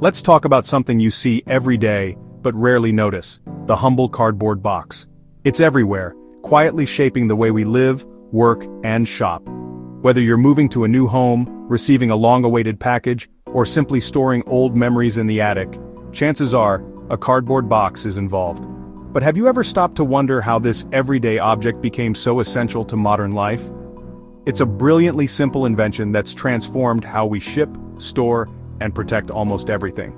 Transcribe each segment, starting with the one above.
Let's talk about something you see every day, but rarely notice: the humble cardboard box. It's everywhere, quietly shaping the way we live, work, and shop. Whether you're moving to a new home, receiving a long-awaited package, or simply storing old memories in the attic, chances are, a cardboard box is involved. But have you ever stopped to wonder how this everyday object became so essential to modern life? It's a brilliantly simple invention that's transformed how we ship, store, and protect almost everything.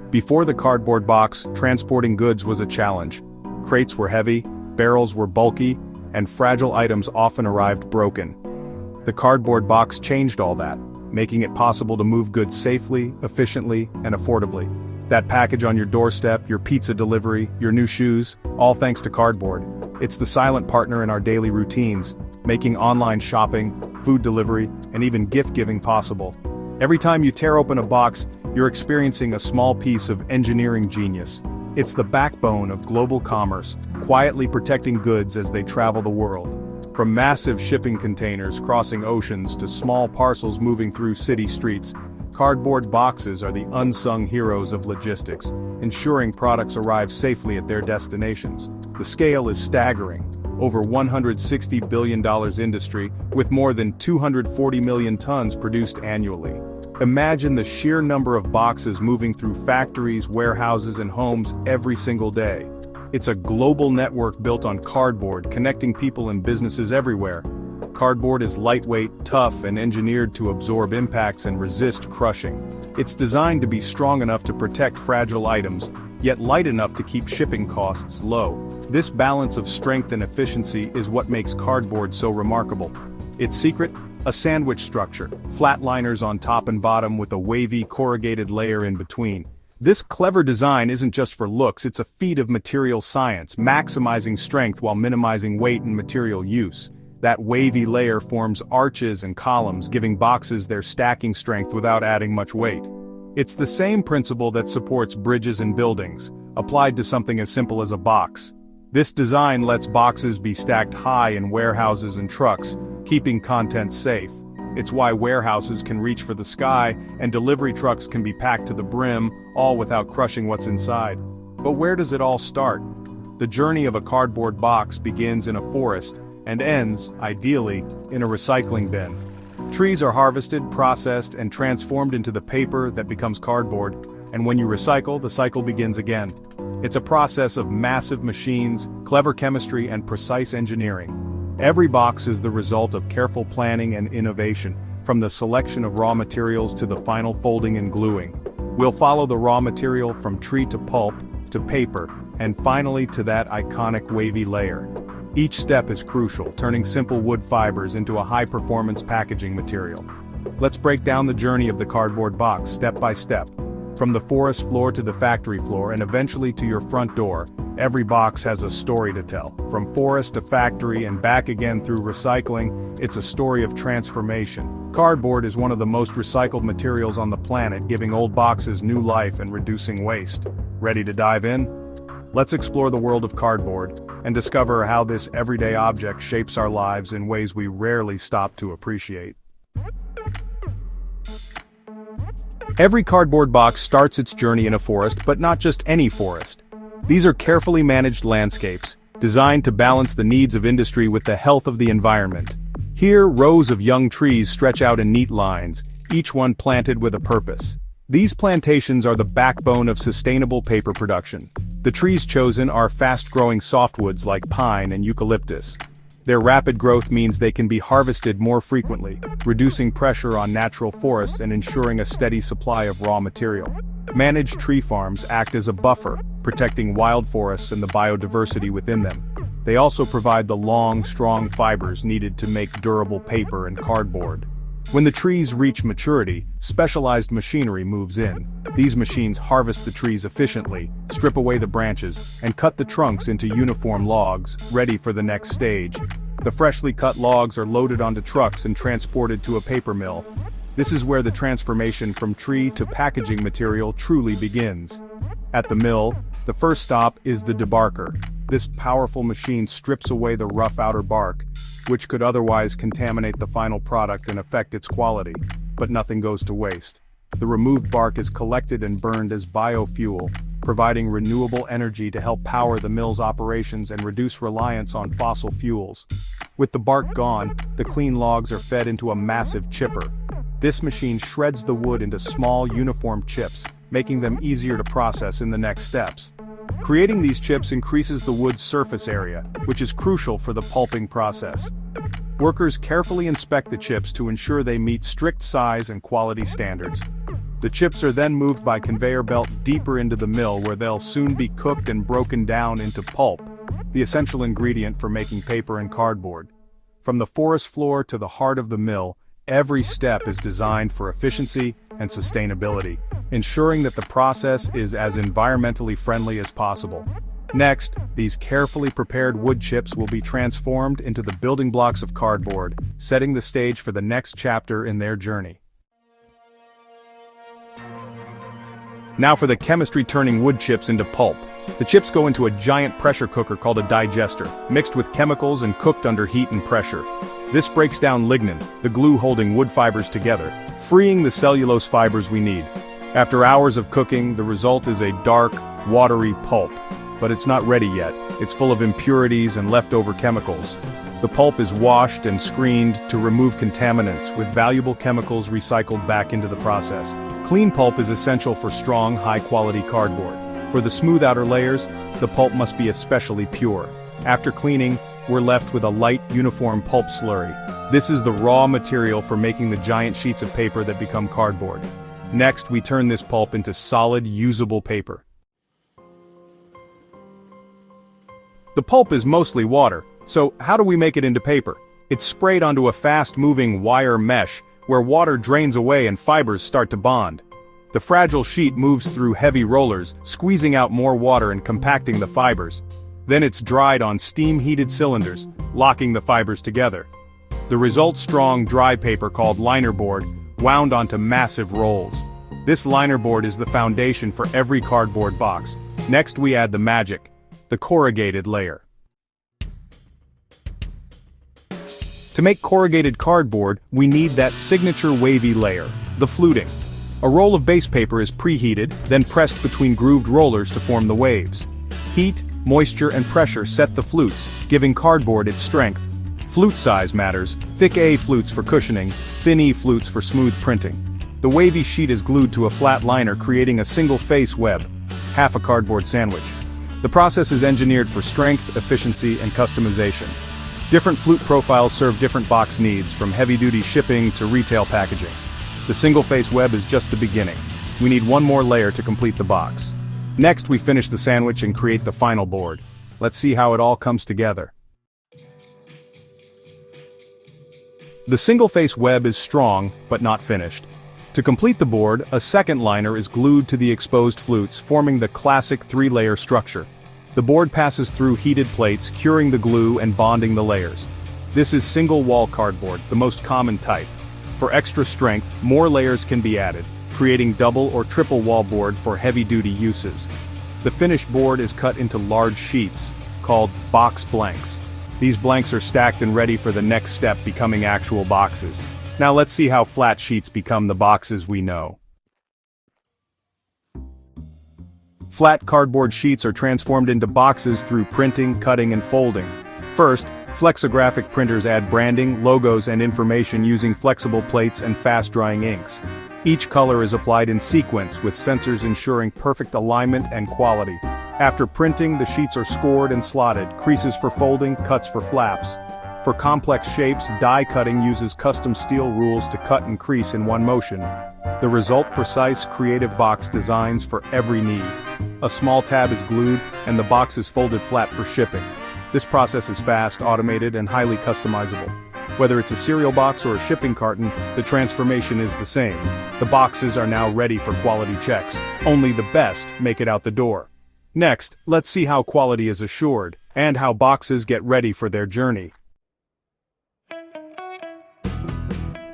Before the cardboard box, transporting goods was a challenge. Crates were heavy, barrels were bulky, and fragile items often arrived broken. The cardboard box changed all that, making it possible to move goods safely, efficiently, and affordably. That package on your doorstep, your pizza delivery, your new shoes, all thanks to cardboard. It's the silent partner in our daily routines, making online shopping, food delivery, and even gift-giving possible. Every time you tear open a box, you're experiencing a small piece of engineering genius. It's the backbone of global commerce, quietly protecting goods as they travel the world. From massive shipping containers crossing oceans to small parcels moving through city streets, cardboard boxes are the unsung heroes of logistics, ensuring products arrive safely at their destinations. The scale is staggering. Over $160 billion industry, with more than 240 million tons produced annually. Imagine the sheer number of boxes moving through factories, warehouses, and homes every single day. It's a global network built on cardboard, connecting people and businesses everywhere. Cardboard is lightweight, tough, and engineered to absorb impacts and resist crushing. It's designed to be strong enough to protect fragile items, yet light enough to keep shipping costs low. This balance of strength and efficiency is what makes cardboard so remarkable. Its secret? A sandwich structure, flat liners on top and bottom with a wavy, corrugated layer in between. This clever design isn't just for looks, it's a feat of material science, maximizing strength while minimizing weight and material use. That wavy layer forms arches and columns, giving boxes their stacking strength without adding much weight. It's the same principle that supports bridges and buildings, applied to something as simple as a box. This design lets boxes be stacked high in warehouses and trucks, keeping contents safe. It's why warehouses can reach for the sky, and delivery trucks can be packed to the brim, all without crushing what's inside. But where does it all start? The journey of a cardboard box begins in a forest, and ends, ideally, in a recycling bin. Trees are harvested, processed, and transformed into the paper that becomes cardboard, and when you recycle, the cycle begins again. It's a process of massive machines, clever chemistry, and precise engineering. Every box is the result of careful planning and innovation, from the selection of raw materials to the final folding and gluing. We'll follow the raw material from tree to pulp, to paper, and finally to that iconic wavy layer. Each step is crucial, turning simple wood fibers into a high-performance packaging material. Let's break down the journey of the cardboard box step by step. From the forest floor to the factory floor and eventually to your front door, every box has a story to tell. From forest to factory and back again through recycling, it's a story of transformation. Cardboard is one of the most recycled materials on the planet, giving old boxes new life and reducing waste. Ready to dive in? Let's explore the world of cardboard and discover how this everyday object shapes our lives in ways we rarely stop to appreciate. Every cardboard box starts its journey in a forest, but not just any forest. These are carefully managed landscapes, designed to balance the needs of industry with the health of the environment. Here, rows of young trees stretch out in neat lines, each one planted with a purpose. These plantations are the backbone of sustainable paper production. The trees chosen are fast-growing softwoods like pine and eucalyptus. Their rapid growth means they can be harvested more frequently, reducing pressure on natural forests and ensuring a steady supply of raw material. Managed tree farms act as a buffer, protecting wild forests and the biodiversity within them. They also provide the long, strong fibers needed to make durable paper and cardboard. When the trees reach maturity, specialized machinery moves in. These machines harvest the trees efficiently, strip away the branches, and cut the trunks into uniform logs, ready for the next stage. The freshly cut logs are loaded onto trucks and transported to a paper mill. This is where the transformation from tree to packaging material truly begins. At the mill, the first stop is the debarker. This powerful machine strips away the rough outer bark, which could otherwise contaminate the final product and affect its quality, but nothing goes to waste. The removed bark is collected and burned as biofuel, providing renewable energy to help power the mill's operations and reduce reliance on fossil fuels. With the bark gone, the clean logs are fed into a massive chipper. This machine shreds the wood into small, uniform chips, making them easier to process in the next steps. Creating these chips increases the wood's surface area, which is crucial for the pulping process. Workers carefully inspect the chips to ensure they meet strict size and quality standards. The chips are then moved by conveyor belt deeper into the mill where they'll soon be cooked and broken down into pulp, the essential ingredient for making paper and cardboard. From the forest floor to the heart of the mill, every step is designed for efficiency and sustainability, ensuring that the process is as environmentally friendly as possible. Next, these carefully prepared wood chips will be transformed into the building blocks of cardboard, setting the stage for the next chapter in their journey. Now for the chemistry turning wood chips into pulp. The chips go into a giant pressure cooker called a digester, mixed with chemicals and cooked under heat and pressure. This breaks down lignin, the glue holding wood fibers together, freeing the cellulose fibers we need. After hours of cooking, the result is a dark, watery pulp. But it's not ready yet. It's full of impurities and leftover chemicals. The pulp is washed and screened to remove contaminants, with valuable chemicals recycled back into the process. Clean pulp is essential for strong, high-quality cardboard. For the smooth outer layers, the pulp must be especially pure. After cleaning, we're left with a light, uniform pulp slurry. This is the raw material for making the giant sheets of paper that become cardboard. Next, we turn this pulp into solid, usable paper. The pulp is mostly water, so how do we make it into paper? It's sprayed onto a fast-moving wire mesh, where water drains away and fibers start to bond. The fragile sheet moves through heavy rollers, squeezing out more water and compacting the fibers. Then it's dried on steam-heated cylinders, locking the fibers together. The result strong dry paper called linerboard, wound onto massive rolls. This linerboard is the foundation for every cardboard box. Next we add the magic, the corrugated layer. To make corrugated cardboard, we need that signature wavy layer, the fluting. A roll of base paper is preheated, then pressed between grooved rollers to form the waves. Heat, moisture and pressure set the flutes, giving cardboard its strength. Flute size matters, thick A flutes for cushioning, thin E flutes for smooth printing. The wavy sheet is glued to a flat liner creating a single face web, half a cardboard sandwich. The process is engineered for strength, efficiency and customization. Different flute profiles serve different box needs, from heavy-duty shipping to retail packaging. The single-face web is just the beginning. We need one more layer to complete the box. Next, we finish the sandwich and create the final board. Let's see how it all comes together. The single-face web is strong, but not finished. To complete the board, a second liner is glued to the exposed flutes, forming the classic three-layer structure. The board passes through heated plates, curing the glue and bonding the layers. This is single-wall cardboard, the most common type. For extra strength, more layers can be added, creating double or triple wall board for heavy-duty uses. The finished board is cut into large sheets, called box blanks. These blanks are stacked and ready for the next step, becoming actual boxes. Now let's see how flat sheets become the boxes we know. Flat cardboard sheets are transformed into boxes through printing, cutting, and folding. First, flexographic printers add branding, logos, and information using flexible plates and fast-drying inks. Each color is applied in sequence, with sensors ensuring perfect alignment and quality. After printing, the sheets are scored and slotted, creases for folding, cuts for flaps. For complex shapes, die cutting uses custom steel rules to cut and crease in one motion. The result: precise, creative box designs for every need. A small tab is glued, and the box is folded flat for shipping. This process is fast, automated, and highly customizable. Whether it's a cereal box or a shipping carton, the transformation is the same. The boxes are now ready for quality checks. Only the best make it out the door. Next, let's see how quality is assured, and how boxes get ready for their journey.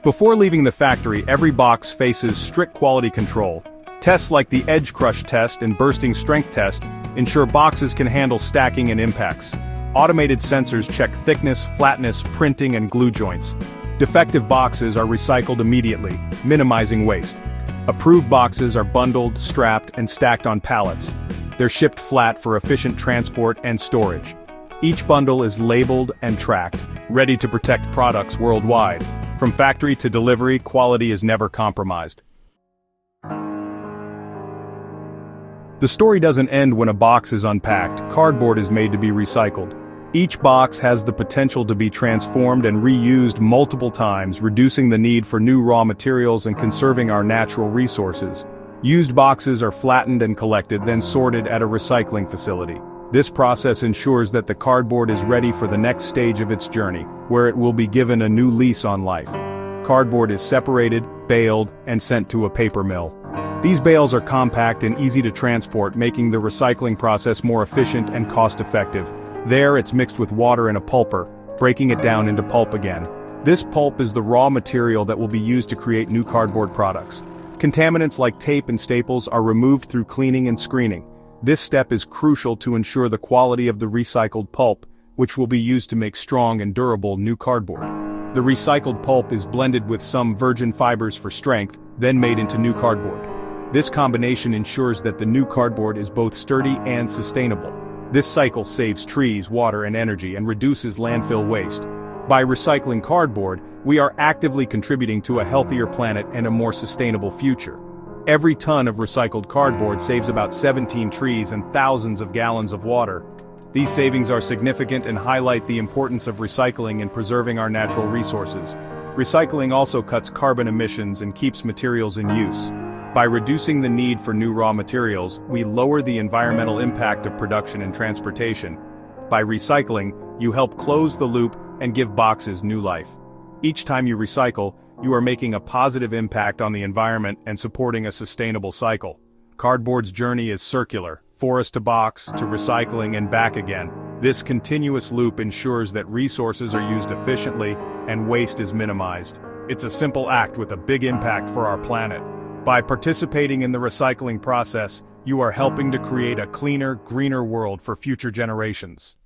Before leaving the factory, every box faces strict quality control. Tests like the edge crush test and bursting strength test ensure boxes can handle stacking and impacts. Automated sensors check thickness, flatness, printing, and glue joints. Defective boxes are recycled immediately, minimizing waste. Approved boxes are bundled, strapped, and stacked on pallets. They're shipped flat for efficient transport and storage. Each bundle is labeled and tracked, ready to protect products worldwide. From factory to delivery, quality is never compromised. The story doesn't end when a box is unpacked. Cardboard is made to be recycled. Each box has the potential to be transformed and reused multiple times, reducing the need for new raw materials and conserving our natural resources. Used boxes are flattened and collected, then sorted at a recycling facility. This process ensures that the cardboard is ready for the next stage of its journey, where it will be given a new lease on life. Cardboard is separated, baled, and sent to a paper mill. These bales are compact and easy to transport, making the recycling process more efficient and cost-effective. There, it's mixed with water in a pulper, breaking it down into pulp again. This pulp is the raw material that will be used to create new cardboard products. Contaminants like tape and staples are removed through cleaning and screening. This step is crucial to ensure the quality of the recycled pulp, which will be used to make strong and durable new cardboard. The recycled pulp is blended with some virgin fibers for strength, then made into new cardboard. This combination ensures that the new cardboard is both sturdy and sustainable. This cycle saves trees, water, and energy and reduces landfill waste. By recycling cardboard, we are actively contributing to a healthier planet and a more sustainable future. Every ton of recycled cardboard saves about 17 trees and thousands of gallons of water. These savings are significant and highlight the importance of recycling and preserving our natural resources. Recycling also cuts carbon emissions and keeps materials in use. By reducing the need for new raw materials, we lower the environmental impact of production and transportation. By recycling, you help close the loop and give boxes new life. Each time you recycle, you are making a positive impact on the environment and supporting a sustainable cycle. Cardboard's journey is circular, forest to box, to recycling and back again. This continuous loop ensures that resources are used efficiently and waste is minimized. It's a simple act with a big impact for our planet. By participating in the recycling process, you are helping to create a cleaner, greener world for future generations.